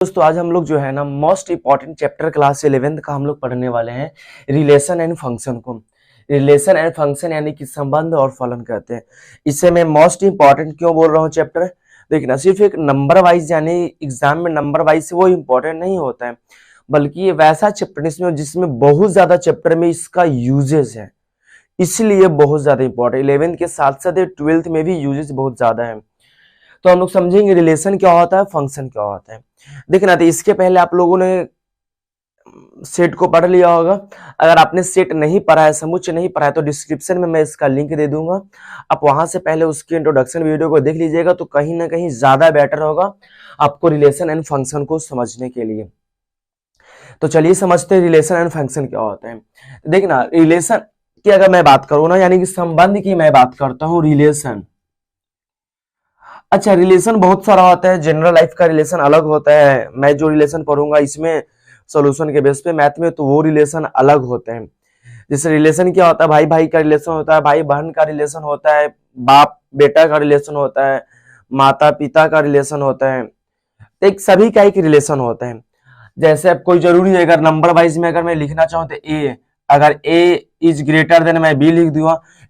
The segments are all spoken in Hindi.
दोस्तों आज हम लोग जो है ना most important chapter class 11th का हम लोग पढ़ने वाले हैं रिलेशन एंड फंक्शन को। रिलेशन एंड फंक्शन यानी कि संबंध और फलन कहते हैं। इसे मैं मोस्ट इंपॉर्टेंट क्यों बोल रहा हूँ चैप्टर, देखना सिर्फ एक नंबर वाइज यानी एग्जाम में नंबर वाइज से वो इंपॉर्टेंट नहीं होता है, बल्कि ये वैसा चैप्टर इसमें जिसमें बहुत ज्यादा चैप्टर में इसका यूजेस है, इसलिए बहुत ज्यादा इंपॉर्टेंट। 11th के साथ साथ 12th में भी यूजेस बहुत ज्यादा है। तो हम लोग समझेंगे रिलेशन क्या होता है, फंक्शन क्या होता है। देखना तो इसके पहले आप लोगों ने सेट को पढ़ लिया होगा। अगर आपने सेट नहीं पढ़ा है, समुच्चय नहीं पढ़ा है, तो डिस्क्रिप्शन में मैं इसका लिंक दे दूंगा, आप वहां से पहले उसकी इंट्रोडक्शन वीडियो को देख लीजिएगा, तो कहीं ना कहीं ज्यादा बेटर होगा आपको रिलेशन एंड फंक्शन को समझने के लिए। तो चलिए समझते हैं रिलेशन एंड फंक्शन क्या होता है। देखना रिलेशन की अगर मैं बात करूँ ना, यानी कि संबंध की मैं बात करता हूँ, रिलेशन। अच्छा, रिलेशन बहुत सारा होता है, जनरल लाइफ का रिलेशन अलग होता है। मैं जो रिलेशन पढ़ूंगा इसमें सॉल्यूशन के बेस पे मैथ में, तो वो रिलेशन अलग होते हैं। जैसे रिलेशन क्या होता है, भाई भाई का रिलेशन होता है, भाई बहन का रिलेशन होता है, बाप बेटा का रिलेशन होता है, माता पिता का रिलेशन होता है। तो एक सभी का एक रिलेशन होता है। जैसे अब कोई जरूरी है, अगर नंबर वाइज में अगर मैं लिखना चाहूँ तो ए, अगर ए इज ग्रेटर देन मैं बी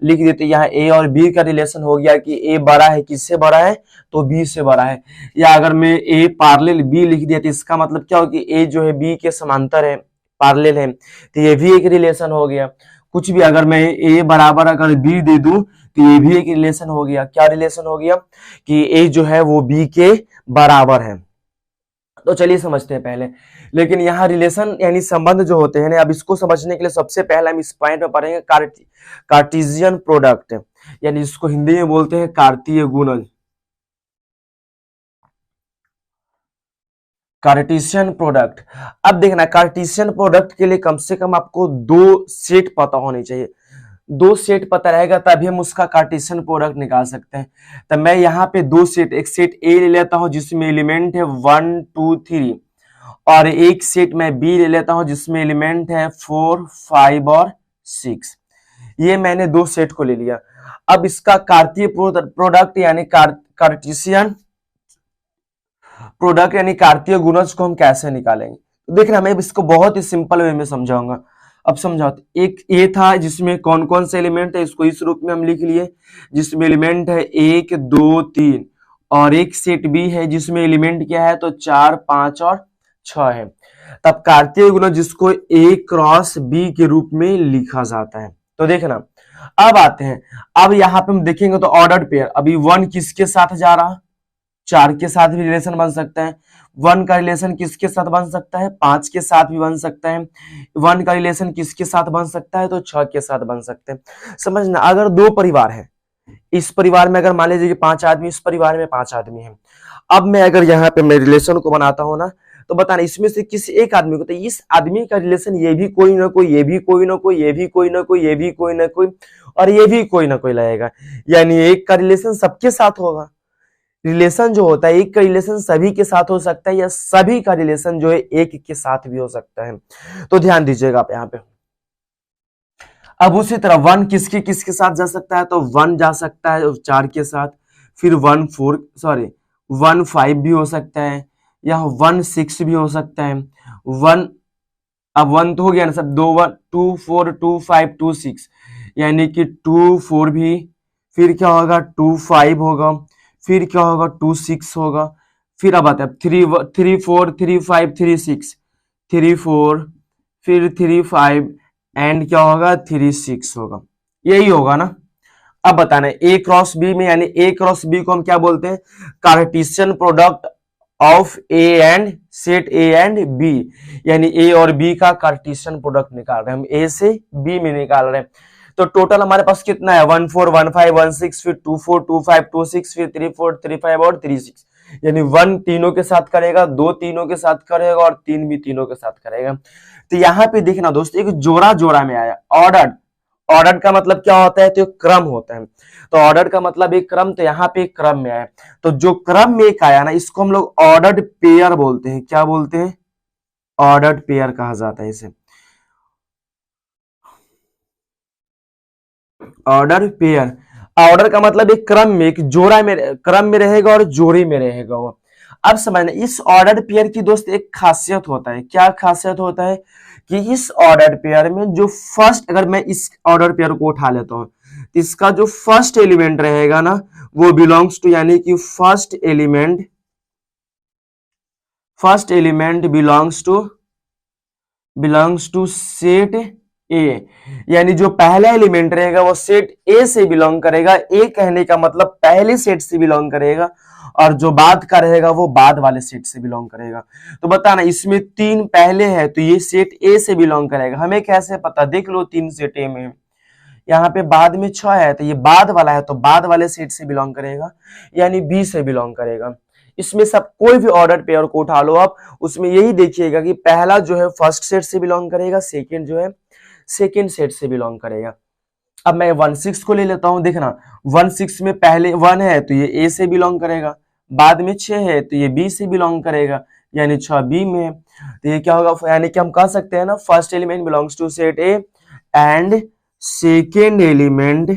लिख देते, यहाँ ए और बी का रिलेशन हो गया कि ए बड़ा है, किससे बड़ा है, तो बी से बड़ा है। या अगर मैं ए पार्लेल बी लिख दिया तो इसका मतलब क्या हो कि ए जो है बी के समांतर है, पार्लेल है, तो ये भी एक रिलेशन हो गया। कुछ भी अगर मैं ए बराबर अगर बी दे दूं तो ये भी एक रिलेशन हो गया। क्या रिलेशन हो गया कि ए जो है वो बी के बराबर है। तो चलिए समझते हैं पहले। लेकिन यहाँ रिलेशन यानी संबंध जो होते हैं ना, अब इसको समझने के लिए सबसे पहले हम इस पॉइंट में पढ़ेंगे कार्टेशियन प्रोडक्ट, यानी इसको हिंदी में बोलते हैं कार्तीय गुणज। Cartesian product. अब देखना कार्टेशियन प्रोडक्ट के लिए कम से कम आपको दो सेट पता होनी चाहिए। दो सेट पता रहेगा तभी हम उसका कार्टेशियन प्रोडक्ट निकाल सकते हैं। तो मैं यहाँ पे दो सेट, एक सेट ए ले लेता हूँ जिसमें एलिमेंट है 1 2 3, और एक सेट मैं बी ले लेता हूं जिसमें एलिमेंट है 4 5 और 6। ये मैंने दो सेट को ले लिया। अब इसका कार्तीय प्रोडक्ट यानी कार्टेशियन प्रोडक्ट यानी कार्तीय गुणज को हम कैसे निकालेंगे, तो देखना मैं इसको बहुत ही सिंपल वे में समझाऊंगा। अब समझाओ, एक ए था जिसमें कौन कौन से एलिमेंट है, इसको इस रूप में हम लिख लिए, जिसमें एलिमेंट है 1 2 3, और एक सेट बी है जिसमें एलिमेंट क्या है, तो 4 5 और 6 है। तब कार्तीय गुणज जिसको ए क्रॉस बी के रूप में लिखा जाता है। तो देखना अब आते हैं, अब यहाँ पे हम देखेंगे तो ऑर्डर्ड पेयर, अभी 1 किसके साथ जा रहा, 4 के साथ भी रिलेशन बन सकता है। 1 का रिलेशन किसके साथ बन सकता है, 5 के साथ भी बन सकता है। 1 का रिलेशन किसके साथ बन सकता है, तो 6 के साथ बन सकते हैं। समझना, अगर दो परिवार है, इस परिवार में अगर मान लीजिए कि 5 आदमी, इस परिवार में 5 आदमी है। अब मैं अगर यहाँ पे मैं रिलेशन को बनाता हूँ ना, तो बताना इसमें से किसी एक आदमी को, तो इस आदमी का रिलेशन ये भी कोई ना कोई, ये भी कोई ना कोई, ये भी कोई ना कोई, ये भी कोई ना कोई, और ये भी कोई ना कोई लगेगा। यानी एक का रिलेशन सबके साथ होगा। रिलेशन जो होता है, एक का रिलेशन सभी के साथ हो सकता है, या सभी का रिलेशन जो है एक के साथ भी हो सकता है। तो ध्यान दीजिएगा आप यहाँ पे। अब उसी तरह 1 किसके किसके साथ जा सकता है, तो 1 जा सकता है 4 के साथ, फिर 1 5 भी हो सकता है, या 1 6 भी हो सकता है। 1, अब 1 तो हो गया ना सब, 2 1 2 4 2 5 2 6, यानी कि 2 4 भी, फिर क्या होगा 2 5 होगा, फिर क्या होगा 2 6 होगा। फिर अब आता है 3 4 3 5 3 6, 3 4 फिर 3 5 एंड क्या होगा 3 6 होगा। यही होगा ना। अब बताना ए क्रॉस बी में, यानी ए क्रॉस बी को हम क्या बोलते हैं, Cartesian product of A and set A and B, यानी ए और बी का कार्टेशियन प्रोडक्ट निकाल रहे हैं हम, ए से बी में निकाल रहे हैं। तो टोटल हमारे पास कितना है, 1 4 1 5 1 6, फिर 2 4 2 5 2 6, फिर 3 4 3 5 और 3 6, यानी 1 तीनों के साथ करेगा, 2 तीनों के साथ करेगा, और 3 भी तीनों के साथ करेगा। तो यहाँ पे देखना दोस्त, एक जोड़ा जोड़ा में आया ऑर्डर। ऑर्डर का मतलब क्या होता है, तो क्रम होता है। तो ऑर्डर का मतलब एक क्रम, तो यहाँ पे एक क्रम में आया। तो जो क्रम में एक आया ना, इसको हम लोग ऑर्डर्ड पेयर बोलते हैं। क्या बोलते हैं, ऑर्डर्ड पेयर कहा जाता है इसे, ऑर्डर पेयर। ऑर्डर का मतलब एक क्रम में, एक जोड़ा में, क्रम में रहेगा और जोड़े में रहेगा वो। अब समझना, इस ऑर्डर पेयर की दोस्त एक खासियत होता है। क्या खासियत होता है कि इस ऑर्डर पेयर में जो फर्स्ट, अगर मैं इस ऑर्डर पेयर को उठा लेता हूं तो इसका जो फर्स्ट एलिमेंट रहेगा ना वो बिलोंग्स टू, यानी कि first element belongs to set A, यानी जो पहला एलिमेंट रहेगा वो सेट ए से बिलोंग करेगा। ए कहने का मतलब पहले सेट से बिलोंग करेगा, और जो बाद का रहेगा वो बाद वाले सेट से बिलोंग करेगा। तो बताना, इसमें 3 पहले है तो ये सेट ए से बिलोंग करेगा। हमें कैसे पता, देख लो 3 सेट ए में, यहाँ पे बाद में 6 है तो ये बाद वाला है तो बाद वाले सेट से बिलोंग करेगा, यानी बी से बिलोंग करेगा। इसमें सब कोई भी ऑर्डर पेयर को उठा लो आप, उसमें यही देखिएगा कि पहला जो है फर्स्ट सेट से बिलोंग करेगा, सेकंड जो है सेकंड सेट से बिलोंग करेगा। अब मैं 1 6 को ले लेता हूं, देखना 1 6 में पहले 1 है तो ये ए से बिलोंग करेगा, बाद में 6 है तो ये बी से बिलोंग करेगा, यानी 6 बी में है। तो ये क्या होगा, यानी कि हम कह सकते हैं ना, first element belongs to set A and second element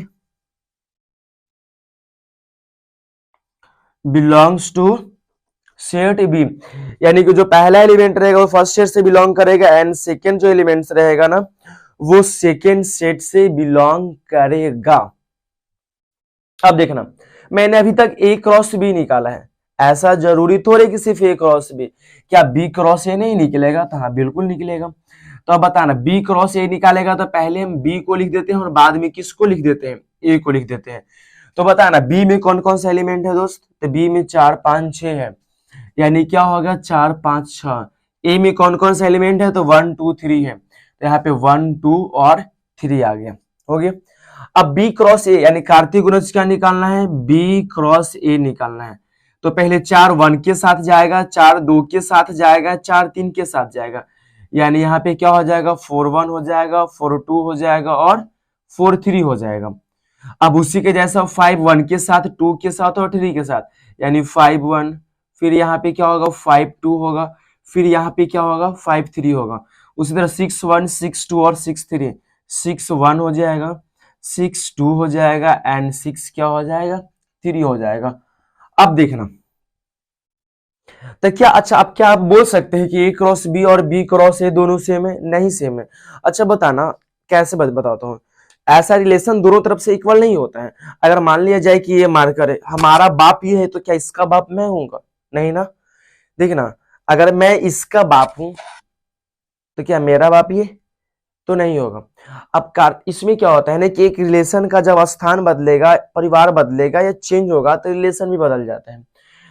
belongs to set B, यानी कि जो पहला एलिमेंट रहेगा वो फर्स्ट सेट से बिलोंग करेगा, एंड सेकेंड जो एलिमेंट्स रहेगा ना वो सेकेंड सेट से बिलोंग करेगा। अब देखना, मैंने अभी तक ए क्रॉस बी निकाला है, ऐसा जरूरी थोड़े कि सिर्फ ए क्रॉस बी, क्या बी क्रॉस ए नहीं निकलेगा? तो हाँ बिल्कुल निकलेगा। तो अब बताना, बी क्रॉस ए निकालेगा तो पहले हम बी को लिख देते हैं और बाद में किसको लिख देते हैं, ए को लिख देते हैं। तो बताना बी में कौन कौन सा एलिमेंट है दोस्त, तो बी में 4 5 6 है, यानी क्या होगा 4 5 6। ए में कौन कौन सा एलिमेंट है, तो 1 2 3 है, तो यहाँ पे 1 2 और 3 आ गया, हो गया। अब बी क्रॉस ए, यानी कार्तीय गुणज क्या निकालना है, बी क्रॉस ए निकालना है। तो पहले 4 1 के साथ जाएगा, 4 2 के साथ जाएगा, 4 3 के साथ जाएगा, यानी यहाँ पे क्या हो जाएगा 4 1 हो जाएगा, 4 2 हो जाएगा और 4 3 हो जाएगा। अब उसी के जैसा 5 1 के साथ, 2 के साथ और 3 के साथ, यानी 5 1, फिर यहाँ पे क्या होगा 5 2 होगा, फिर यहाँ पे क्या होगा 5 3 होगा। उसी तरह 6 1 6 2 और 6 3, 6 1 हो जाएगा, 6 2 हो जाएगा एंड 6 क्या हो जाएगा 3 हो जाएगा। अब देखना, तो क्या, अच्छा अब क्या आप बोल सकते हैं कि ए क्रॉस बी और बी क्रॉस ए दोनों सेम है? नहीं सेम है। अच्छा बताना कैसे, बताता हूँ। ऐसा रिलेशन दोनों तरफ से इक्वल नहीं होता है। अगर मान लिया जाए कि ये मार्कर है, हमारा बाप ये है, तो क्या इसका बाप मैं हूंगा? नहीं ना। देखना, अगर मैं इसका बाप हूं तो क्या मेरा बाप ये? तो नहीं होगा। अब इसमें क्या होता है ना कि एक रिलेशन का जब स्थान बदलेगा, परिवार बदलेगा या चेंज होगा तो रिलेशन भी बदल जाता है।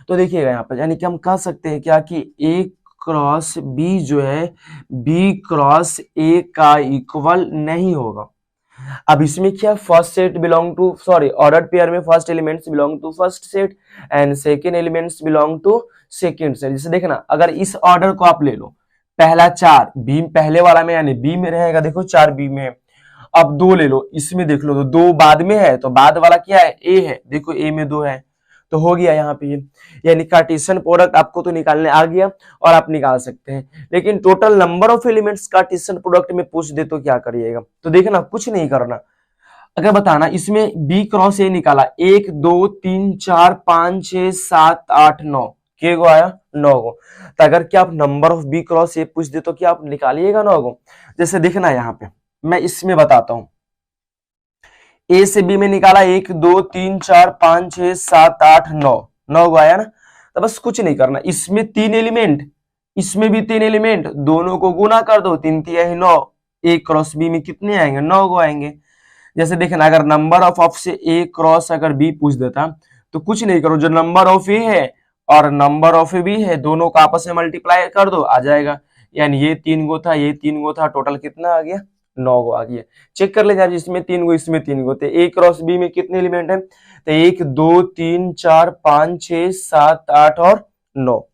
तो देखिएगा यहाँ पर, यानी कि हम कह सकते हैं क्या कि ए क्रॉस बी जो है बी क्रॉस ए का इक्वल नहीं होगा। अब इसमें क्या, first set belong to, sorry order pair में first elements belong to first set and second elements belong to second set. जैसे देखना, अगर इस ऑर्डर को आप ले लो, पहला 4 बी पहले वाला में यानी बी में रहेगा, देखो 4 बी में है। अब 2 ले लो, इसमें देख लो तो 2 बाद में है, तो बाद वाला क्या है ए है, देखो ए में 2 है, तो हो गया यहाँ पे ये। यानी कार्टेशियन प्रोडक्ट आपको तो निकालने आ गया और आप निकाल सकते हैं, लेकिन total number of elements Cartesian product में पूछ दे तो क्या करिएगा? तो देखना, कुछ नहीं करना। अगर बताना, इसमें बी क्रॉस ए निकाला, 1 2 3 4 5 6 7 8 9, के गो आया 9 गो। तो अगर क्या आप number of B cross A पूछ दे तो क्या आप निकालिएगा 9 गो? जैसे देखना यहाँ पे मैं इसमें बताता हूं, ए से बी में निकाला 1 2 3 4 5 6 7 8 9, 9 गो आया ना। तो बस कुछ नहीं करना, इसमें 3 एलिमेंट, इसमें भी 3 एलिमेंट, दोनों को गुना कर दो, 3 3 9, ए क्रॉस बी में कितने आएंगे 9 गो आएंगे। जैसे देखना, अगर नंबर ऑफ से ए क्रॉस अगर बी पूछ देता तो कुछ नहीं करो, जो नंबर ऑफ ए है और नंबर ऑफ बी है दोनों को आपस में मल्टीप्लाई कर दो, आ जाएगा। यानी ये 3 गो था, ये 3 गो था, टोटल कितना आ गया 9 गो आ गया। चेक कर ले जाए, इसमें 3 गो इसमें 3 गो, तो ए क्रॉस बी में कितने एलिमेंट है, तो 1 2 3 4 5 6 7 8 और 9।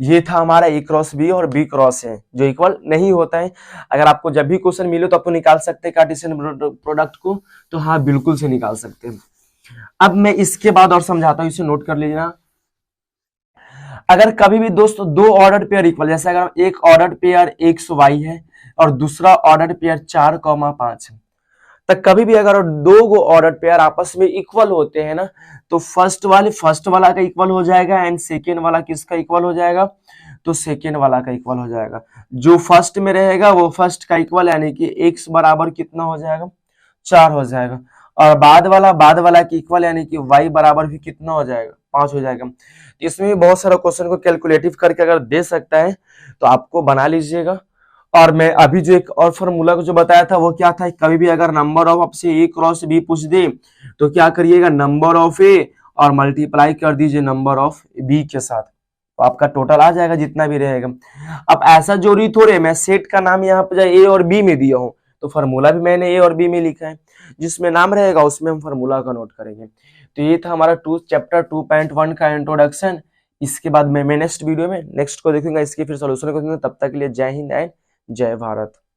ये था हमारा ए क्रॉस बी और बी क्रॉस है जो इक्वल नहीं होता है। अगर आपको जब भी क्वेश्चन मिले तो आपको निकाल सकते हैं कार्टेशियन प्रोडक्ट को, तो हाँ बिल्कुल से निकाल सकते हैं। अब मैं इसके बाद और समझाता हूं, इसे नोट कर लीजिए ना। अगर कभी भी दोस्तों 2 ऑर्डर पेयर इक्वल, जैसे अगर एक ऑर्डर पेयर एक्स वाई है और दूसरा ऑर्डर पेयर 4 5 है, तो कभी भी अगर दो गो ऑर्डर पेयर आपस में इक्वल होते हैं ना, तो फर्स्ट वाला का इक्वल हो जाएगा एंड सेकेंड वाला किसका इक्वल हो जाएगा, तो सेकेंड वाला का इक्वल हो जाएगा। जो फर्स्ट में रहेगा वो फर्स्ट का इक्वल, यानी कि x बराबर कितना हो जाएगा, 4 हो जाएगा। और बाद वाला की इक्वल, यानी कि y बराबर भी कितना हो जाएगा, 5 हो जाएगा। इसमें भी बहुत सारा क्वेश्चन को कैलकुलेटिव करके अगर दे सकता है तो आपको बना लीजिएगा। और मैं अभी जो एक और फॉर्मूला को जो बताया था वो क्या था, कभी भी अगर नंबर ऑफ आपसे ए क्रॉस बी पूछ दे तो क्या करिएगा, नंबर ऑफ ए और मल्टीप्लाई कर दीजिए नंबर ऑफ बी के साथ, तो आपका टोटल आ जाएगा जितना भी रहेगा। अब ऐसा जरूरी थोड़े मैं सेट का नाम यहाँ पे ए और बी में दिया हूँ, तो फॉर्मूला भी मैंने ए और बी में लिखा है, जिसमें नाम रहेगा उसमें हम फॉर्मूला का नोट करेंगे। तो ये था हमारा चैप्टर 2.1 का इंट्रोडक्शन। इसके बाद मैं नेक्स्ट वीडियो में नेक्स्ट को देखूंगा, इसके फिर सोल्यूशन को देखूंगा। तब तक के लिए जय हिंद एंड जय भारत।